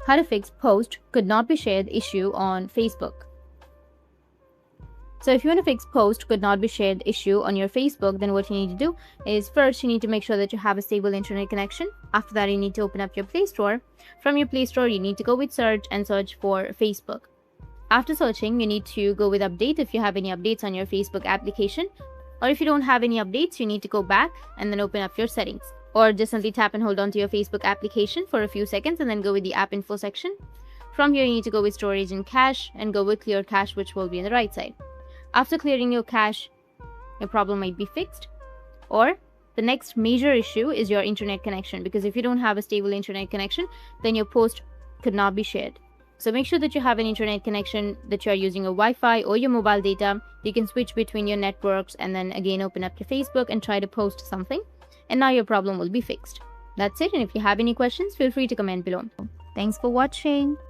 how to fix post could not be shared issue on Facebook. So if you want to fix post could not be shared issue on your Facebook, then what you need to do is first you need to make sure that you have a stable internet connection. After that, you need to open up your Play Store. From your Play Store, you need to go with search and search for Facebook. After searching, you need to go with update if you have any updates on your Facebook application. Or if you don't have any updates, you need to go back and then open up your settings. Or just simply tap and hold on to your Facebook application for a few seconds and then go with the app info section. From here, you need to go with storage and cache and go with clear cache, which will be on the right side. After clearing your cache, your problem might be fixed. Or the next major issue is your internet connection, because if you don't have a stable internet connection, then your post could not be shared. So make sure that you have an internet connection, that you are using a Wi-Fi or your mobile data. You can switch between your networks and then again open up your Facebook and try to post something. And now your problem will be fixed. That's it. And if you have any questions, feel free to comment below. Thanks for watching.